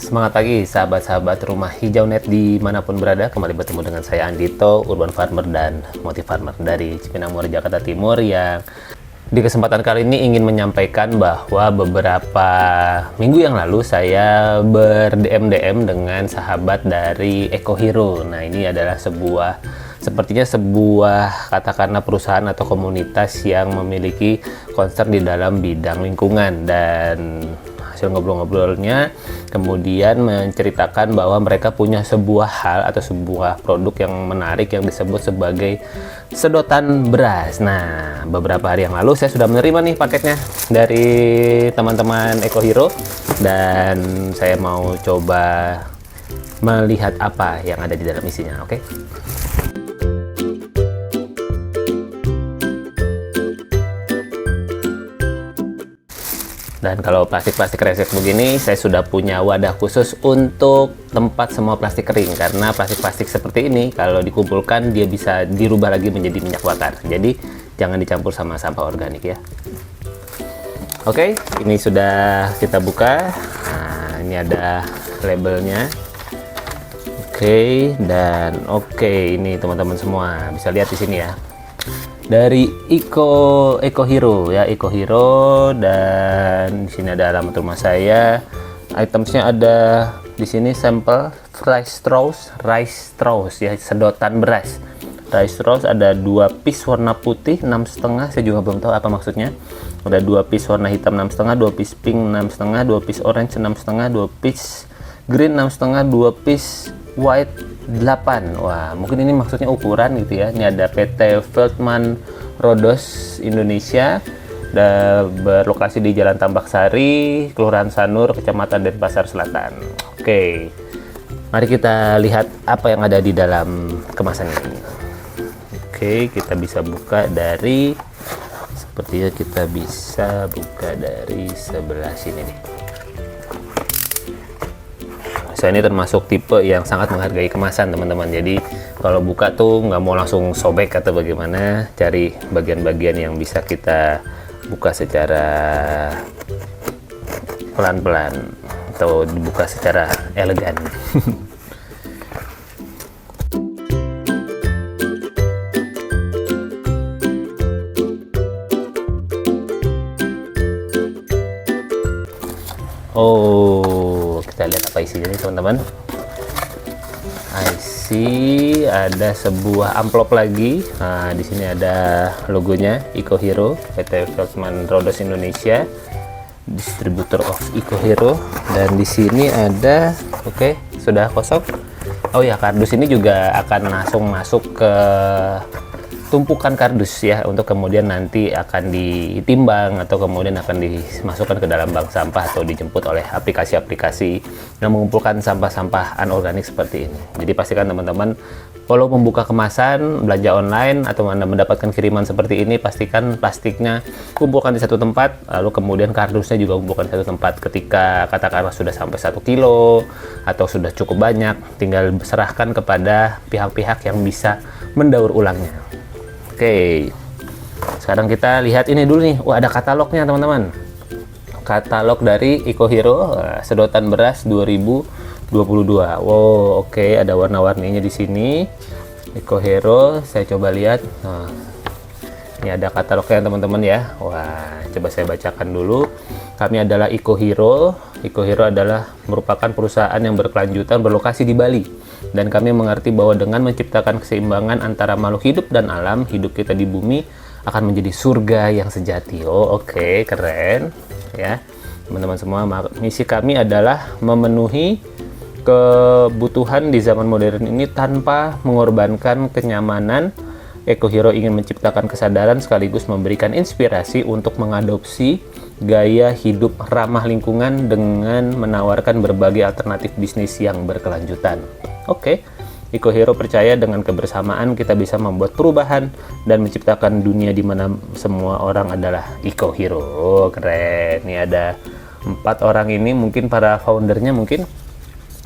Semangat pagi sahabat-sahabat rumah hijau net dimanapun berada. Kembali bertemu dengan saya Andito, Urban Farmer dan Motif Farmer dari Cipinang Muara, Jakarta Timur, yang di kesempatan kali ini ingin menyampaikan bahwa beberapa minggu yang lalu saya ber-DM dengan sahabat dari Eco Hero. Nah, ini adalah sepertinya sebuah katakanlah perusahaan atau komunitas yang memiliki concern di dalam bidang lingkungan, dan hasil ngobrol-ngobrolnya kemudian menceritakan bahwa mereka punya sebuah hal atau sebuah produk yang menarik yang disebut sebagai sedotan beras. Nah, beberapa hari yang lalu saya sudah menerima nih paketnya dari teman-teman Eco Hero, dan saya mau coba melihat apa yang ada di dalam isinya. Oke. Dan kalau plastik-plastik resek begini, saya sudah punya wadah khusus untuk tempat semua plastik kering. Karena plastik-plastik seperti ini, kalau dikumpulkan, dia bisa dirubah lagi menjadi minyak bakar. Jadi, jangan dicampur sama sampah organik ya. Oke, ini sudah kita buka. Nah, ini ada labelnya. Oke, dan ini teman-teman semua. Bisa lihat di sini ya. Dari Eco Hero ya, Eco Hero, dan di sini ada alamat rumah saya. Itemsnya ada di sini sampel rice straws ya, sedotan beras. Rice straws ada 2 piece warna putih 6,5, saya juga belum tahu apa maksudnya. Ada 2 piece warna hitam 6,5, 2 piece pink 6,5, 2 piece orange 6,5, 2 piece green 6,5, 2 piece white 8. Wah, mungkin ini maksudnya ukuran gitu ya. Ini ada PT Veltman Rodos Indonesia, berlokasi di Jalan Tambak Sari, Kelurahan Sanur, Kecamatan Denpasar Selatan. Oke, mari kita lihat apa yang ada di dalam kemasan ini. Oke, kita bisa buka dari, sepertinya kita bisa buka dari sebelah sini nih. Saya ini termasuk tipe yang sangat menghargai kemasan teman-teman, jadi kalau buka tuh nggak mau langsung sobek atau bagaimana, cari bagian-bagian yang bisa kita buka secara pelan-pelan atau dibuka secara elegan. Oh, kita lihat apa isinya nih teman-teman. I see ada sebuah amplop lagi. Nah, di sini ada logonya Eco Hero, PT Veltman Rodos Indonesia, distributor of Eco Hero. Dan di sini ada, sudah kosong. Oh ya, kardus ini juga akan langsung masuk ke tumpukan kardus ya, untuk kemudian nanti akan ditimbang atau kemudian akan dimasukkan ke dalam bank sampah atau dijemput oleh aplikasi-aplikasi yang mengumpulkan sampah-sampah anorganik seperti ini. Jadi pastikan teman-teman, kalau membuka kemasan belanja online atau Anda mendapatkan kiriman seperti ini, pastikan plastiknya kumpulkan di satu tempat, lalu kemudian kardusnya juga kumpulkan di satu tempat. Ketika katakanlah sudah sampai 1 kilo atau sudah cukup banyak, tinggal serahkan kepada pihak-pihak yang bisa mendaur ulangnya. Oke, sekarang kita lihat ini dulu nih. Wah, ada katalognya teman-teman. Katalog dari Eco Hero, sedotan beras 2022. Wow, ada warna-warninya di sini. Eco Hero, saya coba lihat. Nah, ini ada katalognya teman-teman ya. Wah, coba saya bacakan dulu. Kami adalah Eco Hero. Eco Hero adalah merupakan perusahaan yang berkelanjutan berlokasi di Bali. Dan kami mengerti bahwa dengan menciptakan keseimbangan antara makhluk hidup dan alam, hidup kita di bumi akan menjadi surga yang sejati. Oh, keren ya teman-teman semua. Misi kami adalah memenuhi kebutuhan di zaman modern ini tanpa mengorbankan kenyamanan. Eco Hero ingin menciptakan kesadaran sekaligus memberikan inspirasi untuk mengadopsi gaya hidup ramah lingkungan dengan menawarkan berbagai alternatif bisnis yang berkelanjutan. Eco Hero percaya dengan kebersamaan kita bisa membuat perubahan dan menciptakan dunia di mana semua orang adalah Eco Hero. Oh, keren. Ini ada 4 orang ini, mungkin para foundernya mungkin.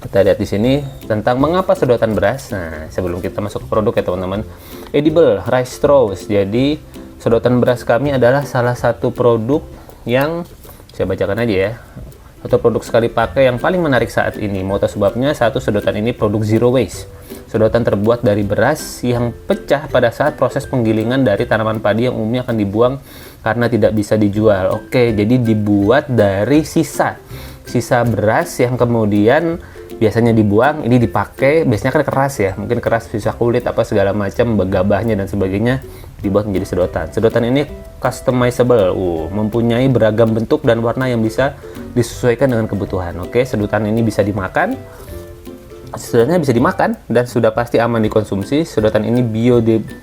Kita lihat di sini tentang mengapa sedotan beras. Nah, sebelum kita masuk ke produk ya teman-teman. Edible rice straws. Jadi, sedotan beras kami adalah salah satu produk yang saya bacakan aja ya. atau produk sekali pakai yang paling menarik saat ini. Mau tahu sebabnya? Satu, sedotan ini produk zero waste. Sedotan terbuat dari beras yang pecah pada saat proses penggilingan dari tanaman padi yang umumnya akan dibuang karena tidak bisa dijual. Oke, jadi dibuat dari sisa beras yang kemudian biasanya dibuang, ini dipakai, biasanya kan keras ya, mungkin keras, sisa kulit apa segala macam, gabahnya dan sebagainya, dibuat menjadi sedotan. Sedotan ini customizable, mempunyai beragam bentuk dan warna yang bisa disesuaikan dengan kebutuhan. Oke, sedotan ini bisa dimakan, sedotannya bisa dimakan dan sudah pasti aman dikonsumsi. Sedotan ini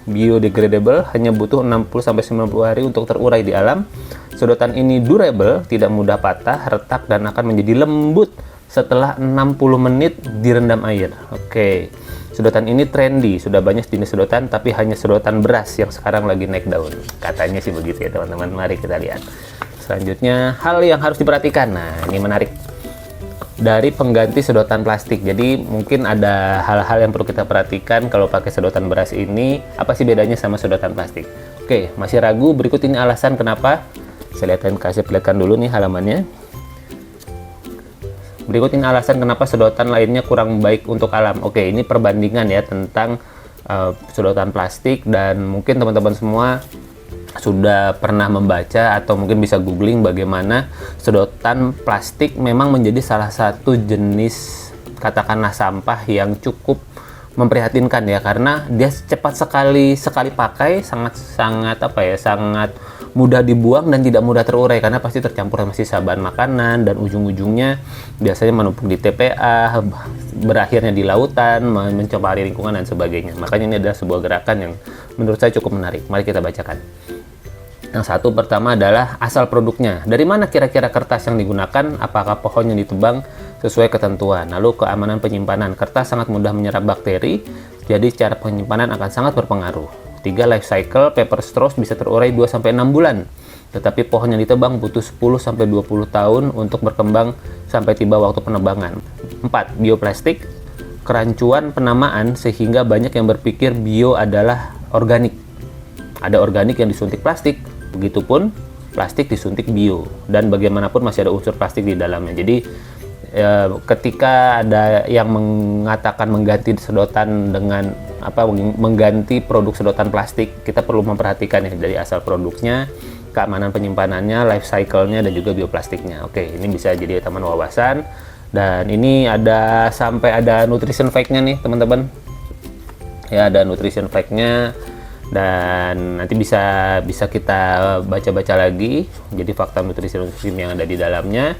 biodegradable, hanya butuh 60-90 hari untuk terurai di alam. Sedotan ini durable, tidak mudah patah, retak, dan akan menjadi lembut setelah 60 menit direndam air. Oke, sedotan ini trendy, sudah banyak jenis sedotan, tapi hanya sedotan beras yang sekarang lagi naik daun. Katanya sih begitu ya teman-teman. Mari kita lihat. Selanjutnya, hal yang harus diperhatikan. Nah, ini menarik. Dari pengganti sedotan plastik. Jadi mungkin ada hal-hal yang perlu kita perhatikan kalau pakai sedotan beras ini. Apa sih bedanya sama sedotan plastik? Oke, masih ragu? Berikut ini alasan kenapa. Saya kasih perlihatkan dulu nih halamannya. Berikut ini alasan kenapa sedotan lainnya kurang baik untuk alam. Oke, ini perbandingan ya tentang sedotan plastik, dan mungkin teman-teman semua sudah pernah membaca atau mungkin bisa googling bagaimana sedotan plastik memang menjadi salah satu jenis katakanlah sampah yang cukup memprihatinkan ya, karena dia cepat sekali pakai, sangat mudah dibuang dan tidak mudah terurai karena pasti tercampur sama sisa bahan makanan, dan ujung-ujungnya biasanya menumpuk di TPA, berakhirnya di lautan, mencemari lingkungan dan sebagainya. Makanya ini adalah sebuah gerakan yang menurut saya cukup menarik. Mari kita bacakan. Yang satu pertama adalah asal produknya. Dari mana kira-kira kertas yang digunakan? Apakah pohon yang ditebang sesuai ketentuan? Lalu keamanan penyimpanan. Kertas sangat mudah menyerap bakteri, jadi cara penyimpanan akan sangat berpengaruh. 3. Life cycle. Paper straws bisa terurai 2-6 bulan. Tetapi pohon yang ditebang butuh 10-20 tahun untuk berkembang sampai tiba waktu penebangan. 4. Bioplastik. Kerancuan penamaan sehingga banyak yang berpikir bio adalah organik. Ada organik yang disuntik plastik, begitupun plastik disuntik bio, dan bagaimanapun masih ada unsur plastik di dalamnya. Jadi ketika ada yang mengatakan mengganti sedotan dengan mengganti produk sedotan plastik, kita perlu memperhatikan ya dari asal produknya, keamanan penyimpanannya, life cycle-nya, dan juga bioplastiknya. Oke, ini bisa jadi teman wawasan. Dan ini sampai ada nutrition fact-nya nih teman-teman. Ya, ada nutrition fact-nya, dan nanti bisa kita baca-baca lagi. Jadi fakta nutrisi yang ada di dalamnya.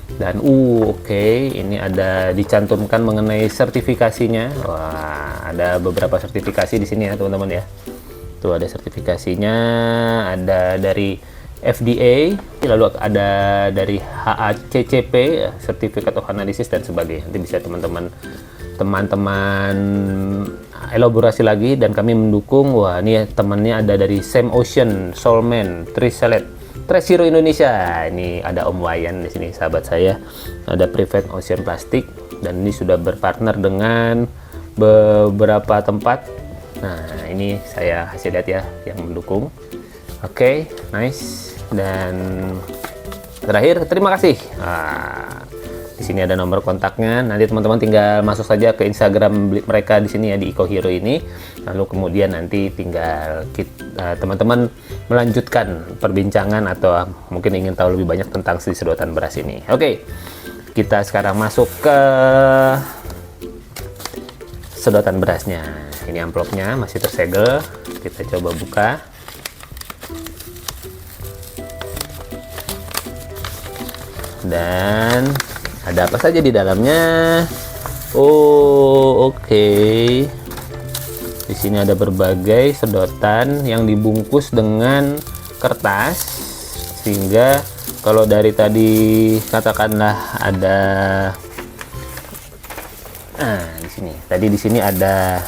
Dan oke, ini ada dicantumkan mengenai sertifikasinya. Wah, ada beberapa sertifikasi di sini ya teman-teman ya. Tuh ada sertifikasinya, ada dari FDA, lalu ada dari HACCP, Certificate of Analysis dan sebagainya. Nanti bisa teman-teman elaborasi lagi, dan kami mendukung. Wah, ini ya, temannya ada dari Sam Ocean, Solman, Tricelet, Tresiro Indonesia. Ini ada Om Wayan di sini, sahabat saya. Ada Prevent Ocean Plastic, dan ini sudah berpartner dengan beberapa tempat. Nah, ini saya kasih lihat ya yang mendukung. Oke, nice. Dan terakhir, terima kasih. Di sini ada nomor kontaknya. Nanti teman-teman tinggal masuk saja ke Instagram mereka di sini ya, di EcoHero ini. Lalu kemudian nanti tinggal teman-teman melanjutkan perbincangan atau mungkin ingin tahu lebih banyak tentang si sedotan beras ini. Oke, kita sekarang masuk ke sedotan berasnya. Ini amplopnya masih tersegel. Kita coba buka. Dan ada apa saja di dalamnya? Oh, oke. Di sini ada berbagai sedotan yang dibungkus dengan kertas, sehingga kalau dari tadi katakanlah ada, di sini. Tadi di sini ada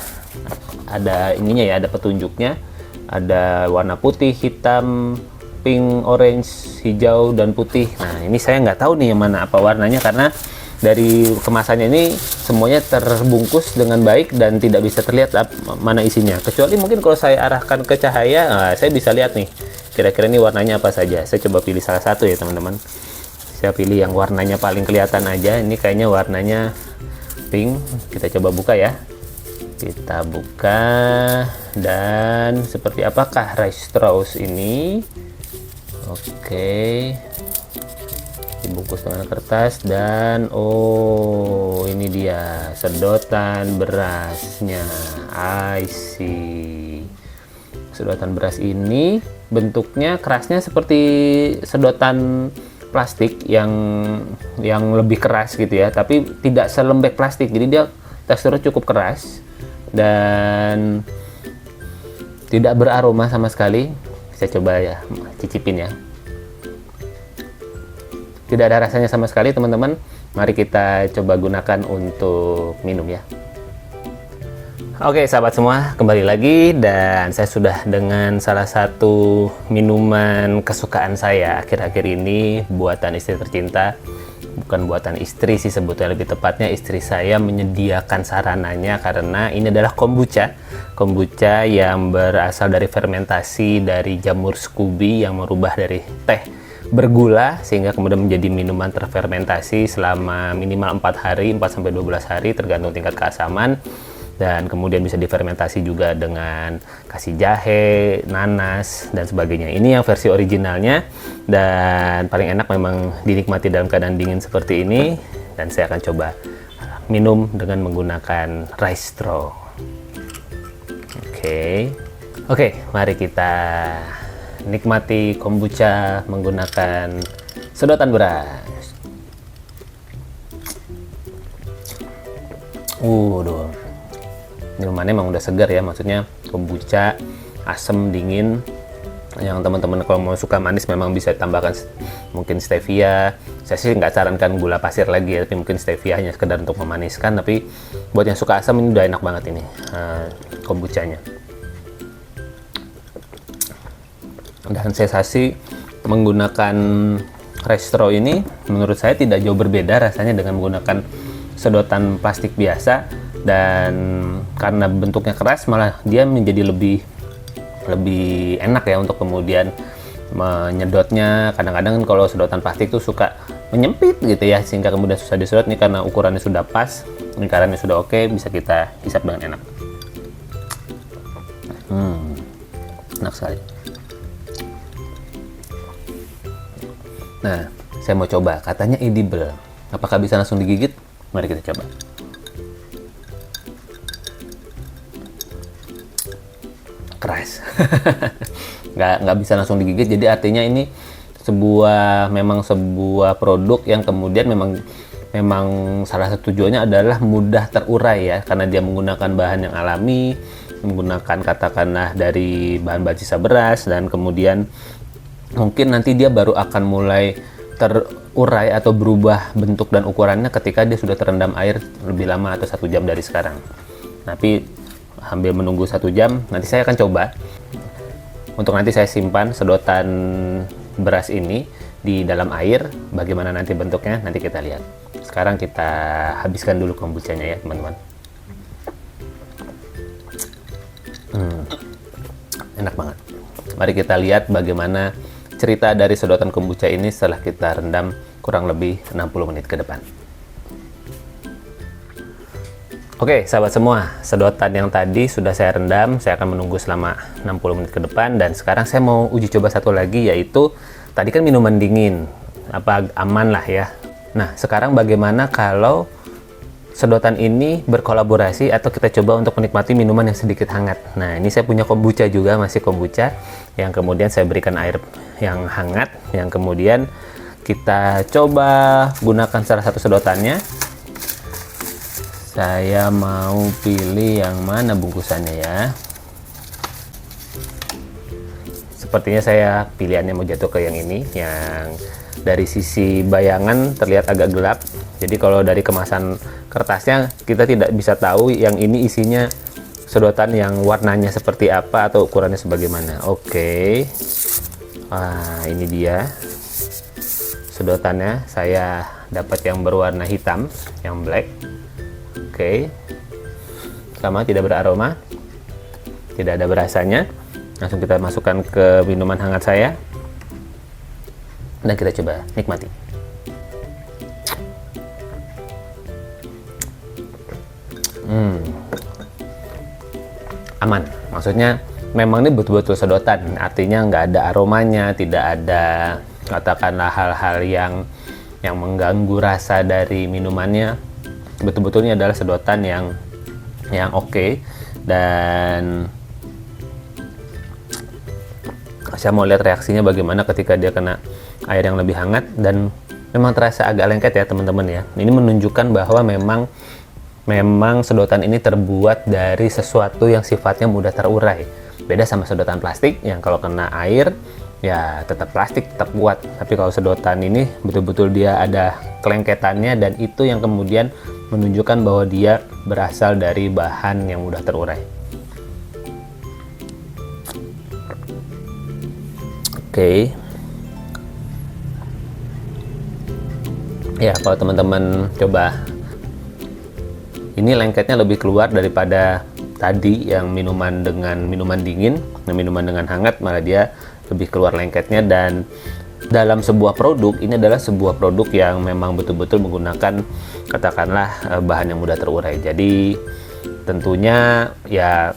ininya ya, ada petunjuknya. Ada warna putih, hitam, pink, orange, hijau, dan putih. Nah, ini saya nggak tahu nih yang mana apa warnanya, karena dari kemasannya ini semuanya terbungkus dengan baik dan tidak bisa terlihat mana isinya. Kecuali mungkin kalau saya arahkan ke cahaya, saya bisa lihat nih kira-kira ini warnanya apa saja. Saya coba pilih salah satu ya teman-teman. Saya pilih yang warnanya paling kelihatan aja. Ini kayaknya warnanya pink. Kita coba buka ya. Kita buka, dan seperti apakah rice straws ini? Oke, dibungkus dengan kertas, dan oh, ini dia sedotan berasnya. I see. Sedotan beras ini bentuknya kerasnya seperti sedotan plastik yang lebih keras gitu ya, tapi tidak selembek plastik. Jadi dia teksturnya cukup keras dan tidak beraroma sama sekali. Saya coba ya, cicipin ya. Tidak ada rasanya sama sekali, teman-teman. Mari kita coba gunakan untuk minum ya. Oke, sahabat semua, kembali lagi, dan saya sudah dengan salah satu minuman kesukaan saya akhir-akhir ini, buatan istri tercinta. Bukan buatan istri sih sebetulnya, lebih tepatnya istri saya menyediakan sarananya, karena ini adalah kombucha yang berasal dari fermentasi dari jamur Scooby yang merubah dari teh bergula sehingga kemudian menjadi minuman terfermentasi selama minimal 4 hari, 4 sampai 12 hari tergantung tingkat keasaman, dan kemudian bisa difermentasi juga dengan kasih jahe, nanas, dan sebagainya. Ini yang versi originalnya, dan paling enak memang dinikmati dalam keadaan dingin seperti ini, dan saya akan coba minum dengan menggunakan rice straw. Oke, mari kita nikmati kombucha menggunakan sedotan beras. Minumannya emang udah segar ya, maksudnya kombucha asam dingin. Yang teman-teman kalau mau suka manis memang bisa tambahkan mungkin stevia. Saya sih nggak sarankan gula pasir lagi ya, tapi mungkin stevia hanya sekedar untuk memaniskan. Tapi buat yang suka asam ini udah enak banget ini kombuchanya. Dan sensasi menggunakan rice straw ini menurut saya tidak jauh berbeda rasanya dengan menggunakan sedotan plastik biasa, dan karena bentuknya keras malah dia menjadi lebih enak ya untuk kemudian menyedotnya. Kadang-kadang kalau sedotan plastik tuh suka menyempit gitu ya, sehingga kemudian susah disedot. Ini karena ukurannya sudah pas, lingkarannya sudah oke, bisa kita hisap dengan enak. Enak sekali. Nah, saya mau coba, katanya edible. Apakah bisa langsung digigit? Mari kita coba. Keras. nggak bisa langsung digigit, jadi artinya ini memang sebuah produk yang kemudian memang salah satu tujuannya adalah mudah terurai ya, karena dia menggunakan bahan yang alami, menggunakan katakanlah dari bahan sisa beras, dan kemudian mungkin nanti dia baru akan mulai terurai atau berubah bentuk dan ukurannya ketika dia sudah terendam air lebih lama atau 1 jam dari sekarang. Tapi sambil menunggu 1 jam, nanti saya akan coba untuk nanti saya simpan sedotan beras ini di dalam air. Bagaimana nanti bentuknya, nanti kita lihat. Sekarang kita habiskan dulu kombuchanya ya teman-teman. Enak banget. Mari kita lihat bagaimana cerita dari sedotan kombucha ini setelah kita rendam kurang lebih 60 menit ke depan. Oke, sahabat semua, sedotan yang tadi sudah saya rendam. Saya akan menunggu selama 60 menit ke depan, dan sekarang saya mau uji coba satu lagi, yaitu tadi kan minuman dingin, apa aman lah ya. Nah, sekarang bagaimana kalau sedotan ini berkolaborasi atau kita coba untuk menikmati minuman yang sedikit hangat. Nah, ini saya punya kombucha juga, masih kombucha, yang kemudian saya berikan air yang hangat, yang kemudian kita coba gunakan salah satu sedotannya. Saya mau pilih yang mana bungkusannya ya. Sepertinya saya pilihannya mau jatuh ke yang ini, yang dari sisi bayangan terlihat agak gelap. Jadi kalau dari kemasan kertasnya kita tidak bisa tahu yang ini isinya sedotan yang warnanya seperti apa atau ukurannya sebagaimana. Oke. Wah, ini dia sedotannya. Saya dapat yang berwarna hitam, yang black. Oke, sama, tidak beraroma, tidak ada berasanya. Langsung kita masukkan ke minuman hangat saya, dan kita coba nikmati. Aman, maksudnya memang ini betul-betul sedotan, artinya nggak ada aromanya, tidak ada katakanlah hal-hal yang mengganggu rasa dari minumannya. Betul-betul ini adalah sedotan yang oke. Dan saya mau lihat reaksinya bagaimana ketika dia kena air yang lebih hangat, dan memang terasa agak lengket ya teman-teman ya. Ini menunjukkan bahwa memang sedotan ini terbuat dari sesuatu yang sifatnya mudah terurai. Beda sama sedotan plastik yang kalau kena air ya tetap plastik, tetap kuat. Tapi kalau sedotan ini betul-betul dia ada kelengketannya, dan itu yang kemudian menunjukkan bahwa dia berasal dari bahan yang mudah terurai. Oke. Ya, kalau teman-teman coba, ini lengketnya lebih keluar daripada tadi yang minuman dingin. Minuman dengan hangat malah dia lebih keluar lengketnya. Dan dalam sebuah produk, ini adalah sebuah produk yang memang betul-betul menggunakan katakanlah bahan yang mudah terurai. Jadi tentunya ya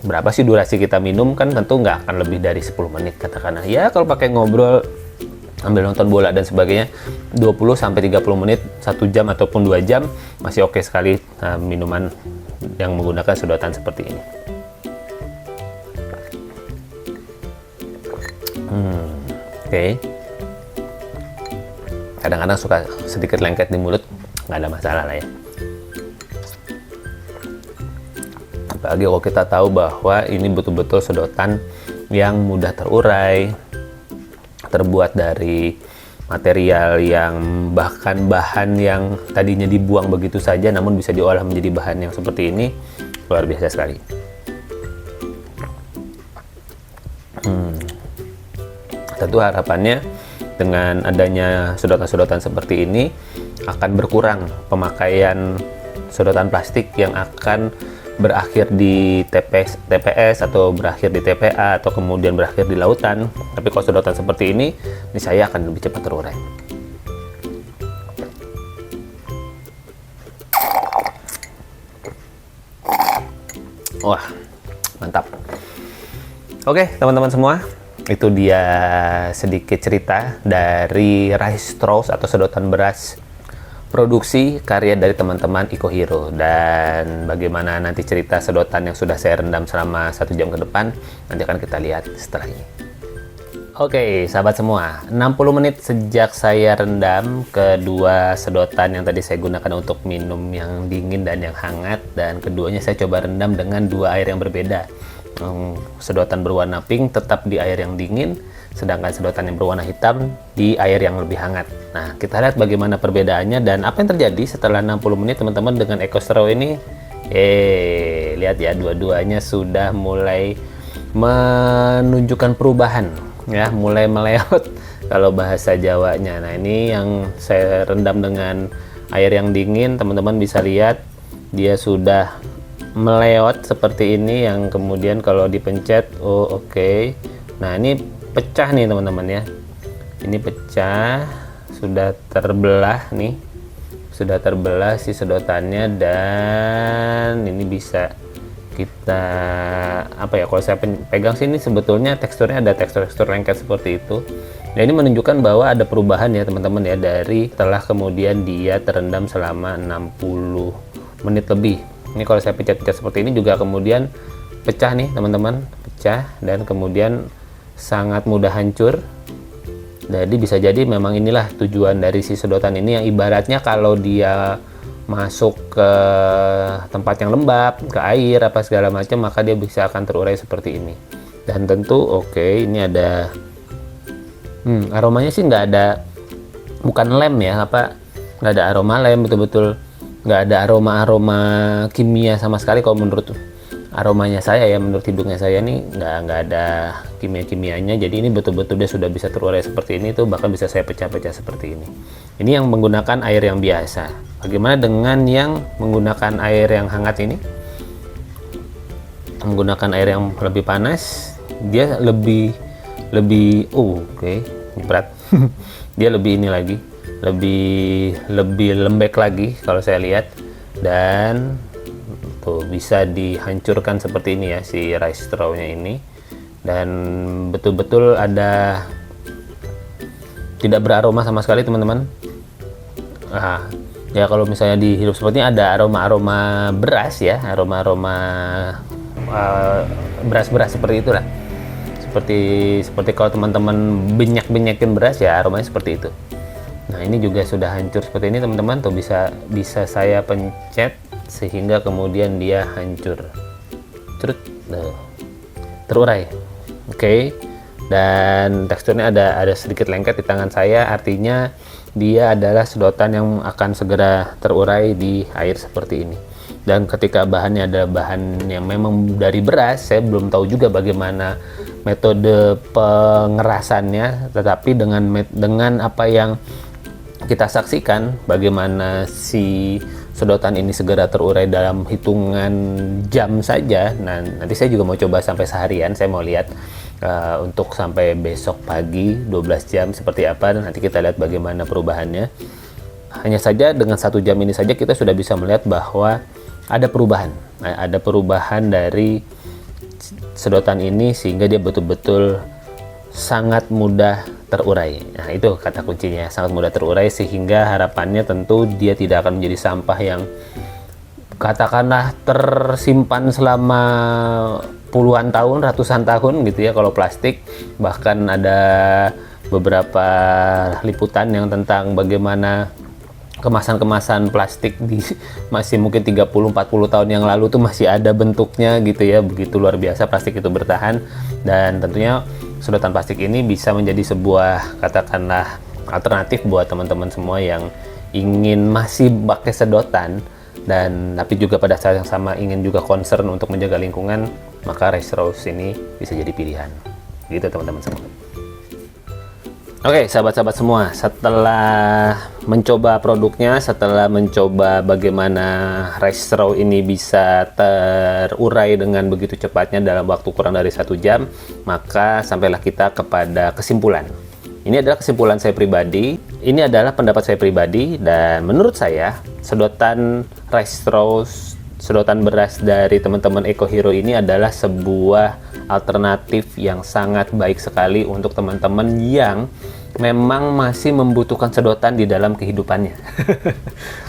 berapa sih durasi kita minum, kan tentu nggak akan lebih dari 10 menit katakanlah. Ya kalau pakai ngobrol, ambil nonton bola dan sebagainya, 20-30 menit, 1 jam ataupun 2 jam masih oke sekali minuman yang menggunakan sedotan seperti ini. Oke. Kadang-kadang suka sedikit lengket di mulut, nggak ada masalah lah ya. Apalagi kalau kita tahu bahwa ini betul-betul sedotan yang mudah terurai, terbuat dari material yang bahkan bahan yang tadinya dibuang begitu saja namun bisa diolah menjadi bahan yang seperti ini. Luar biasa sekali. Tentu harapannya dengan adanya sedotan-sedotan seperti ini akan berkurang pemakaian sedotan plastik yang akan berakhir di TPS atau berakhir di TPA atau kemudian berakhir di lautan. Tapi kalau sedotan seperti ini saya akan lebih cepat terurai. Wah, mantap. Oke, teman-teman semua, itu dia sedikit cerita dari rice straws atau sedotan beras produksi karya dari teman-teman EcoHero, dan bagaimana nanti cerita sedotan yang sudah saya rendam selama 1 jam ke depan nanti akan kita lihat setelah ini. Oke, sahabat semua, 60 menit sejak saya rendam kedua sedotan yang tadi saya gunakan untuk minum yang dingin dan yang hangat, dan keduanya saya coba rendam dengan 2 air yang berbeda. Sedotan berwarna pink tetap di air yang dingin, sedangkan sedotan yang berwarna hitam di air yang lebih hangat. Nah, kita lihat bagaimana perbedaannya dan apa yang terjadi setelah 60 menit teman-teman dengan EcoStraw ini. Lihat ya, dua-duanya sudah mulai menunjukkan perubahan ya, mulai meleot kalau bahasa Jawanya. Nah, ini yang saya rendam dengan air yang dingin, teman-teman bisa lihat dia sudah meleot seperti ini, yang kemudian kalau dipencet oke. Nah, ini pecah nih teman-teman ya, ini pecah, sudah terbelah nih, sudah terbelah si sedotannya, dan ini bisa kita apa ya, kalau saya pegang sini sebetulnya teksturnya ada tekstur lengket seperti itu. Nah, ini menunjukkan bahwa ada perubahan ya teman-teman ya, dari setelah kemudian dia terendam selama 60 menit lebih. Ini kalau saya pencet-pencet seperti ini juga kemudian pecah nih teman-teman, pecah dan kemudian sangat mudah hancur. Jadi bisa jadi memang inilah tujuan dari si sedotan ini, yang ibaratnya kalau dia masuk ke tempat yang lembab, ke air apa segala macam, maka dia bisa akan terurai seperti ini. Dan tentu ini ada aromanya sih nggak ada, bukan lem ya, nggak ada aroma lem, betul-betul nggak ada aroma kimia sama sekali. Kalau menurut aromanya saya ya, menurut hidungnya saya nih nggak ada kimia-kimianya. Jadi ini betul-betul dia sudah bisa terurai seperti ini tuh, bahkan bisa saya pecah-pecah seperti ini. Ini yang menggunakan air yang biasa. Bagaimana dengan yang menggunakan air yang hangat ini? Menggunakan air yang lebih panas, dia lebih berat. Dia lebih ini lagi, lebih lembek lagi kalau saya lihat, dan tuh bisa dihancurkan seperti ini ya si rice straw-nya ini, dan betul-betul ada tidak beraroma sama sekali teman-teman. Nah, ya kalau misalnya dihirup seperti ini ada aroma-aroma beras ya, aroma-aroma beras-beras seperti itulah. Seperti kalau teman-teman benyak-benyakin beras ya aromanya seperti itu. Nah, ini juga sudah hancur seperti ini teman-teman, tuh bisa saya pencet sehingga kemudian dia hancur. Terurai. Oke. Dan teksturnya ada sedikit lengket di tangan saya, artinya dia adalah sedotan yang akan segera terurai di air seperti ini. Dan ketika bahannya adalah bahan yang memang dari beras, saya belum tahu juga bagaimana metode pengerasannya, tetapi dengan apa yang kita saksikan, bagaimana si sedotan ini segera terurai dalam hitungan jam saja. Nah, nanti saya juga mau coba sampai seharian, saya mau lihat untuk sampai besok pagi 12 jam seperti apa, dan nanti kita lihat bagaimana perubahannya. Hanya saja dengan 1 jam ini saja kita sudah bisa melihat bahwa ada perubahan dari sedotan ini, sehingga dia betul-betul sangat mudah terurai. Nah, itu kata kuncinya, sangat mudah terurai, sehingga harapannya tentu dia tidak akan menjadi sampah yang katakanlah tersimpan selama puluhan tahun, ratusan tahun gitu ya kalau plastik. Bahkan ada beberapa liputan yang tentang bagaimana kemasan-kemasan plastik masih mungkin 30-40 tahun yang lalu tuh masih ada bentuknya gitu ya, begitu luar biasa plastik itu bertahan. Dan tentunya sedotan plastik ini bisa menjadi sebuah katakanlah alternatif buat teman-teman semua yang ingin masih pakai sedotan, dan tapi juga pada saat yang sama ingin juga concern untuk menjaga lingkungan, maka rice straw ini bisa jadi pilihan gitu teman-teman semua. Oke, sahabat-sahabat semua, setelah mencoba produknya, setelah mencoba bagaimana rice straw ini bisa terurai dengan begitu cepatnya dalam waktu kurang dari 1 jam, maka sampailah kita kepada kesimpulan. Ini adalah kesimpulan saya pribadi, ini adalah pendapat saya pribadi, dan menurut saya sedotan rice straw, sedotan beras dari teman-teman Eco Hero ini adalah sebuah alternatif yang sangat baik sekali untuk teman-teman yang memang masih membutuhkan sedotan di dalam kehidupannya.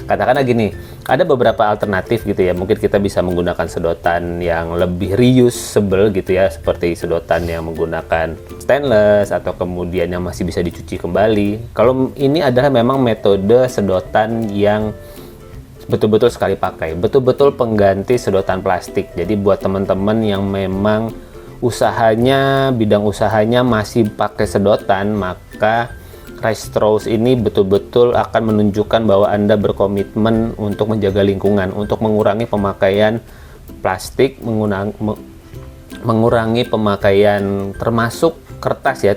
Katakanlah gini, ada beberapa alternatif gitu ya, mungkin kita bisa menggunakan sedotan yang lebih reusable gitu ya, seperti sedotan yang menggunakan stainless atau kemudian yang masih bisa dicuci kembali. Kalau ini adalah memang metode sedotan yang betul-betul sekali pakai, betul-betul pengganti sedotan plastik. Jadi buat teman-teman yang memang bidang usahanya masih pakai sedotan, maka rice straws ini betul-betul akan menunjukkan bahwa Anda berkomitmen untuk menjaga lingkungan, untuk mengurangi pemakaian plastik, mengurangi pemakaian termasuk kertas ya.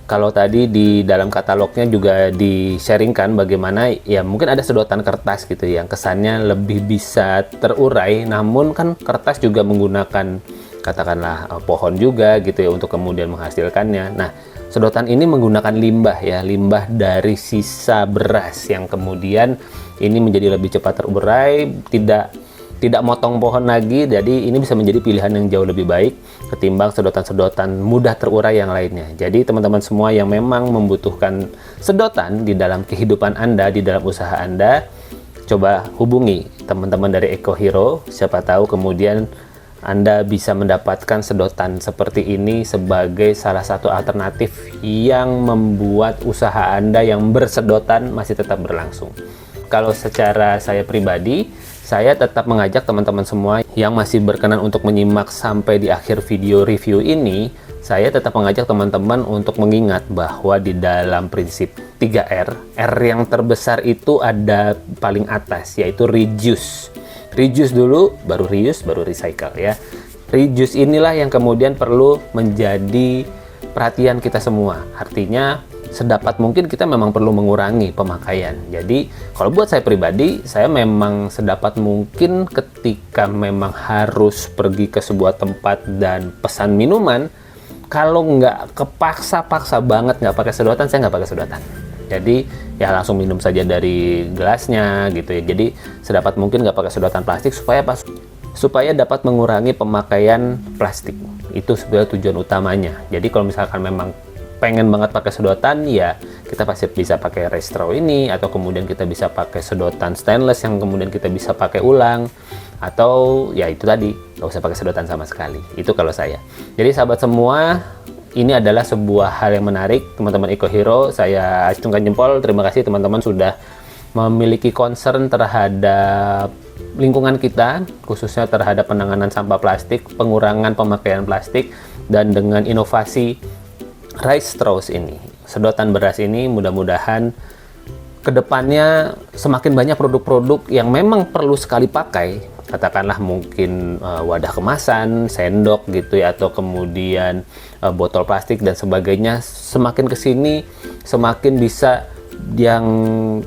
Kalau tadi di dalam katalognya juga di-sharingkan bagaimana ya mungkin ada sedotan kertas gitu yang kesannya lebih bisa terurai, namun kan kertas juga menggunakan katakanlah pohon juga gitu ya untuk kemudian menghasilkannya. Nah, sedotan ini menggunakan limbah ya, limbah dari sisa beras yang kemudian ini menjadi lebih cepat terurai, tidak motong pohon lagi. Jadi ini bisa menjadi pilihan yang jauh lebih baik ketimbang sedotan-sedotan mudah terurai yang lainnya. Jadi teman-teman semua yang memang membutuhkan sedotan di dalam kehidupan Anda, di dalam usaha Anda, coba hubungi teman-teman dari Eco Hero. Siapa tahu kemudian Anda bisa mendapatkan sedotan seperti ini sebagai salah satu alternatif yang membuat usaha Anda yang bersedotan masih tetap berlangsung. Kalau secara saya pribadi, saya tetap mengajak teman-teman semua yang masih berkenan untuk menyimak sampai di akhir video review ini. Saya tetap mengajak teman-teman untuk mengingat bahwa di dalam prinsip 3R, R yang terbesar itu ada paling atas, yaitu reduce. Reduce dulu, baru reuse, baru recycle ya. Reduce inilah yang kemudian perlu menjadi perhatian kita semua. Artinya sedapat mungkin kita memang perlu mengurangi pemakaian. Jadi kalau buat saya pribadi, saya memang sedapat mungkin ketika memang harus pergi ke sebuah tempat dan pesan minuman, kalau nggak kepaksa-paksa banget nggak pakai sedotan, saya nggak pakai sedotan. Jadi ya langsung minum saja dari gelasnya gitu ya. Jadi sedapat mungkin nggak pakai sedotan plastik supaya dapat mengurangi pemakaian plastik. Itu sebenarnya tujuan utamanya. Jadi kalau misalkan memang pengen banget pakai sedotan, ya kita pasti bisa pakai rice straw ini, atau kemudian kita bisa pakai sedotan stainless yang kemudian kita bisa pakai ulang, atau ya itu tadi nggak usah pakai sedotan sama sekali. Itu kalau saya. Jadi sahabat semua, ini adalah sebuah hal yang menarik teman-teman Eco Hero. Saya acungkan jempol, terima kasih teman-teman sudah memiliki concern terhadap lingkungan kita, khususnya terhadap penanganan sampah plastik, pengurangan pemakaian plastik, dan dengan inovasi rice straws ini, sedotan beras ini, mudah-mudahan kedepannya semakin banyak produk-produk yang memang perlu sekali pakai, katakanlah mungkin wadah kemasan, sendok gitu ya, atau kemudian botol plastik dan sebagainya, semakin kesini semakin bisa yang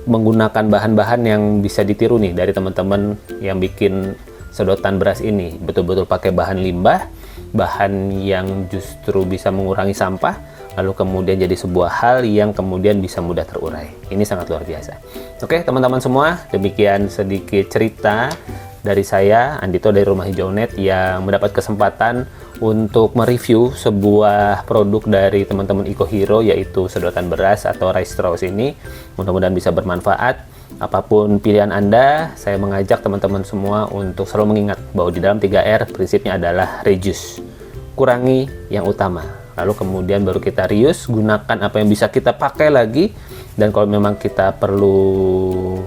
menggunakan bahan-bahan yang bisa ditiru nih dari teman-teman yang bikin sedotan beras ini, betul-betul pakai bahan limbah, bahan yang justru bisa mengurangi sampah, lalu kemudian jadi sebuah hal yang kemudian bisa mudah terurai. Ini sangat luar biasa. Oke teman-teman semua, demikian sedikit cerita dari saya, Andito dari Rumah Hijau Net, yang mendapat kesempatan untuk mereview sebuah produk dari teman-teman Eco Hero, yaitu sedotan beras atau rice straws ini. Mudah-mudahan bisa bermanfaat. Apapun pilihan Anda, saya mengajak teman-teman semua untuk selalu mengingat bahwa di dalam 3R prinsipnya adalah reduce, kurangi yang utama, lalu kemudian baru kita reuse, gunakan apa yang bisa kita pakai lagi, dan kalau memang kita perlu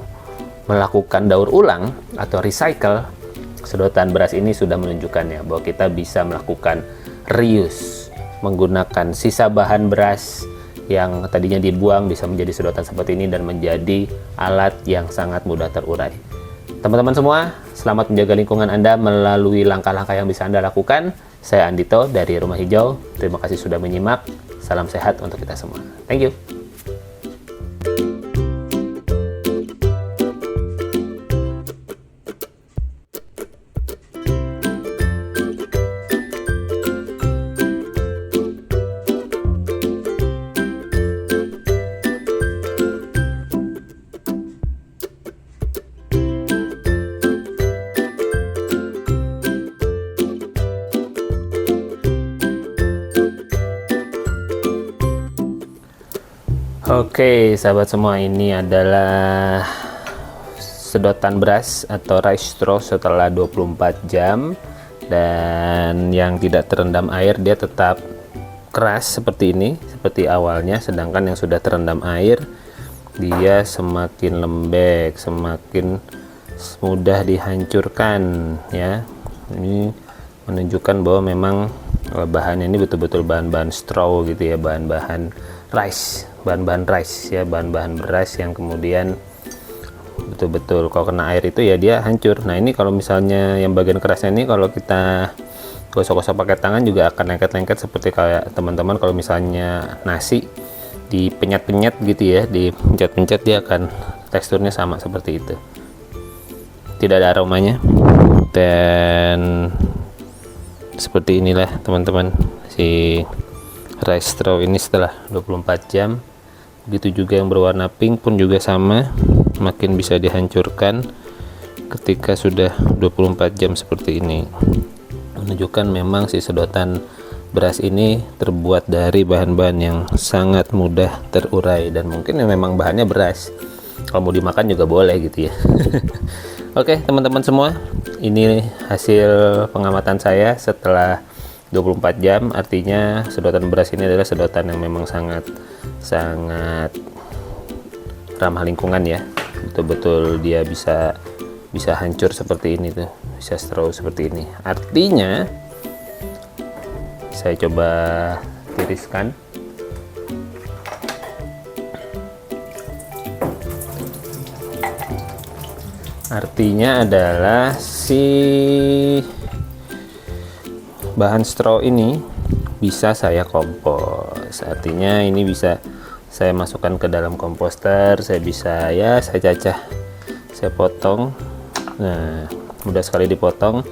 melakukan daur ulang atau recycle, sedotan beras ini sudah menunjukkannya bahwa kita bisa melakukan reuse, menggunakan sisa bahan beras yang tadinya dibuang bisa menjadi sedotan seperti ini dan menjadi alat yang sangat mudah terurai. Teman-teman semua, selamat menjaga lingkungan Anda melalui langkah-langkah yang bisa Anda lakukan. Saya Andito dari Rumah Hijau. Terima kasih sudah menyimak. Salam sehat untuk kita semua. Thank you. Oke, sahabat semua, ini adalah sedotan beras atau rice straw setelah 24 jam, dan yang tidak terendam air dia tetap keras seperti ini, seperti awalnya, sedangkan yang sudah terendam air dia semakin lembek, semakin mudah dihancurkan ya. Ini menunjukkan bahwa memang bahannya ini betul-betul bahan-bahan straw gitu ya, bahan-bahan rice, bahan-bahan rice ya, bahan-bahan beras yang kemudian betul-betul kalau kena air itu ya dia hancur. Nah ini kalau misalnya yang bagian kerasnya ini kalau kita gosok-gosok pakai tangan juga akan lengket-lengket, seperti kayak teman-teman kalau misalnya nasi dipenyet-penyet gitu ya, dipencet-pencet, dia akan teksturnya sama seperti itu, tidak ada aromanya. Dan seperti inilah teman-teman si rice straw ini setelah 24 jam. Begitu juga yang berwarna pink pun juga sama, makin bisa dihancurkan ketika sudah 24 jam seperti ini. Menunjukkan memang si sedotan beras ini terbuat dari bahan-bahan yang sangat mudah terurai, dan mungkin memang bahannya beras, kalau mau dimakan juga boleh gitu ya. Oke teman-teman semua, ini hasil pengamatan saya setelah 24 jam. Artinya sedotan beras ini adalah sedotan yang memang sangat ramah lingkungan ya. Betul-betul dia bisa hancur seperti ini tuh, bisa straw seperti ini. Artinya saya coba tiriskan. Artinya adalah si bahan straw ini bisa saya kompos. Artinya ini bisa saya masukkan ke dalam komposter, saya bisa saya cacah, saya potong. Nah, mudah sekali dipotong,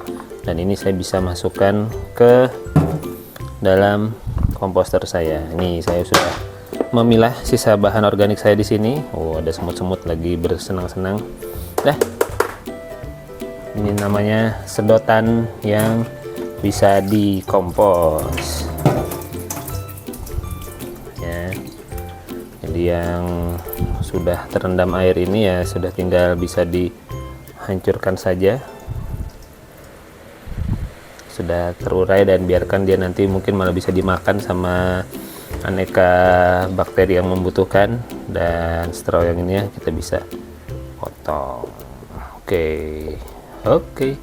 dan ini saya bisa masukkan ke dalam komposter saya. Ini saya sudah memilah sisa bahan organik saya di sini. Oh, ada semut-semut lagi bersenang-senang. Dah. Ini namanya sedotan yang bisa dikompos. Ya. Jadi yang sudah terendam air ini ya sudah tinggal bisa dihancurkan saja. Sudah terurai dan biarkan dia nanti mungkin malah bisa dimakan sama aneka bakteri yang membutuhkan. Dan straw yang ini ya kita bisa potong. Oke,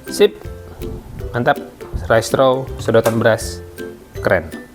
sip, mantap. Rice straw sedotan beras, keren.